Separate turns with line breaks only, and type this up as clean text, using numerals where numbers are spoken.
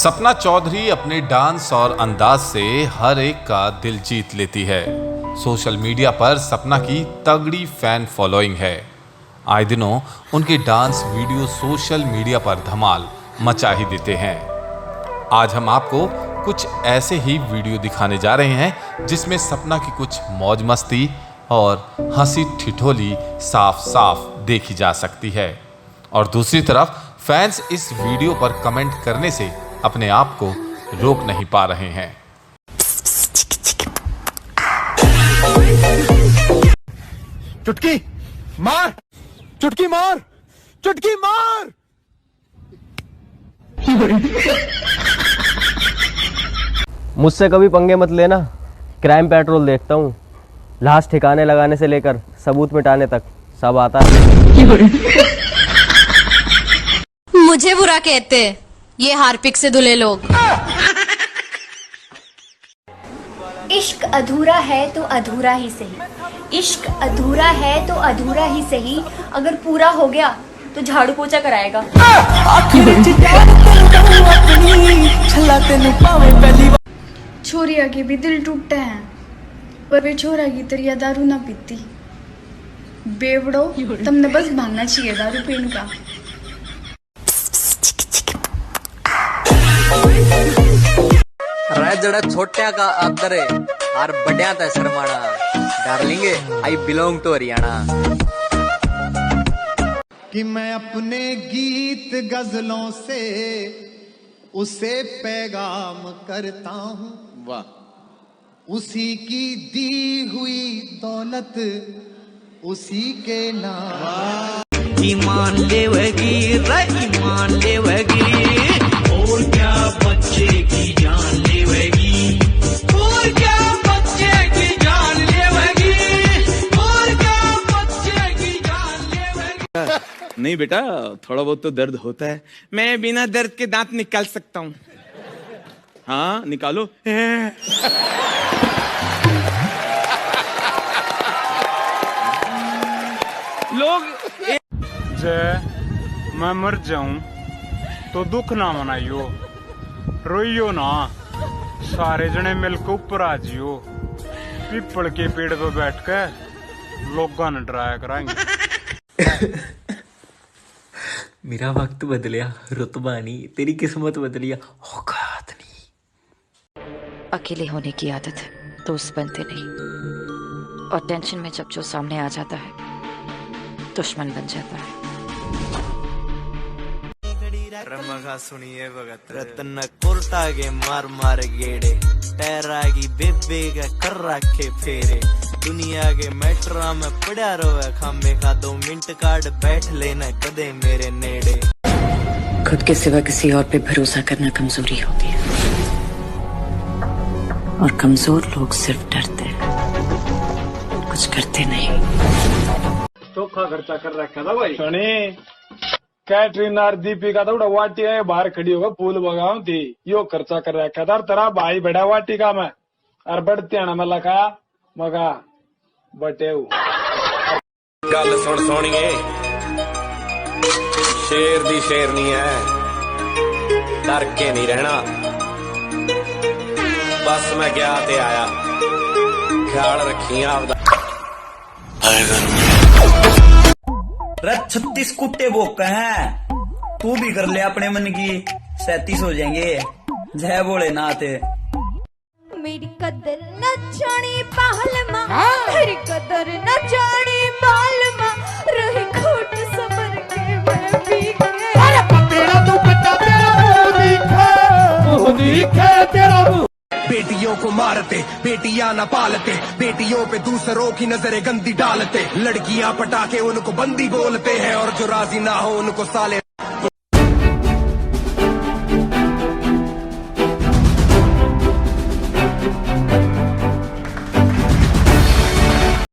सपना चौधरी अपने डांस और अंदाज से हर एक का दिल जीत लेती है। सोशल मीडिया पर सपना की तगड़ी फैन फॉलोइंग है। आए दिनों उनके डांस वीडियो सोशल मीडिया पर धमाल मचा ही देते हैं। आज हम आपको कुछ ऐसे ही वीडियो दिखाने जा रहे हैं जिसमें सपना की कुछ मौज मस्ती और हंसी ठिठोली साफ साफ देखी जा सकती है, और दूसरी तरफ फैंस इस वीडियो पर कमेंट करने से अपने आप को रोक नहीं पा रहे हैं।
चुटकी मार, चुटकी मार, चुटकी मार।
मुझसे कभी पंगे मत लेना। क्राइम पेट्रोल देखता हूँ, लाश ठिकाने लगाने से लेकर सबूत मिटाने तक सब आता है।
मुझे बुरा कहते ये हार्पिक से धुले लोग।
इश्क अधूरा है तो अधूरा ही सही, इश्क अधूरा है तो अधूरा ही सही, अगर पूरा हो गया तो झाड़ू पोछा कराएगा।
छोरिया के भी दिल टूटते हैं, पर वे छोरा की तरह दारू ना पीती। बेवड़ो, तुमने बस भागना चाहिए दारू पीने का।
जड़ा छोट्या का आदर है और बड़िया था शर्माना। Darling I belong to Haryana.
कि मैं अपने गीत गजलों से उसे पैगाम करता हूँ, वाह, उसी की दी हुई दौलत उसी के नाम।
ईमान लेवगी ईमान लेवगी, और क्या बच्चे की जान लेवगी, और क्या बच्चे की जान लेवगी, और क्या बच्चे की जान लेवगी।
नहीं बेटा, थोड़ा बहुत तो दर्द होता है। मैं बिना दर्द के दांत निकाल सकता हूँ। हाँ निकालो। लोग
जय मैं मर जाऊं तो दुख ना मनाइयो, रोइयो ना, सारे जने मिलकर ऊपर आ जियो। पीपल के पेड़ पे बैठ कर लोगों ने डराया कराएंगे।
मेरा वक्त बदलिया, रुतबा नहीं, तेरी किस्मत बदलिया, औकात नहीं।
अकेले होने की आदत है, दोस्त बनते नहीं, और टेंशन में जब जो सामने आ जाता है दुश्मन बन जाता है।
रमगा सुनिए भगत रतन कोर्टा के मार मार गेड़े, टहरा की बेबे का कर रखे फेरे, दुनिया के मेट्रा में पड़ा रोवे खामे खा 2 मिनट काट बैठ लेना कदे मेरे नेड़े।
खुद के सिवा किसी और पे भरोसा करना कमजोरी होती है, और कमजोर लोग सिर्फ डरते हैं, कुछ करते नहीं।
चोखा खर्चा कर रखा था भाई। सुनी कैटरीन और दीपिका तो वाटी है बाहर खड़ी होगा फूल बगाऊ थी, यो खर्चा कर रखा था। तेरा भाई बड़ा वाटी का मैं और बढ़ती आना मैं लगा मगा बटे
गल सुन सोनिए, शेर दी शेरनी है, डर के नहीं रहना। बस मैं गया ते आया, ख्याल रखी आपदा।
36 कुत्ते बोका है, तू भी कर ले अपने मन की, 37 हो जाएंगे। जय भोलेनाथ।
मेरी कदर न जानी पालमा, मेरी कदर न जानी पालमा, रही खोट सबर के मैं भी गए। अरे पतेड़ा तू बच्चा तेरा मुंह दिखे तेरा मुंह।
बेटियों को मारते, बेटियां न पालते, बेटियों पे दूसरों की नजरें गंदी डालते, लड़कियां पटाके उनको बंदी बोलते हैं, और जो राजी ना हो उनको साले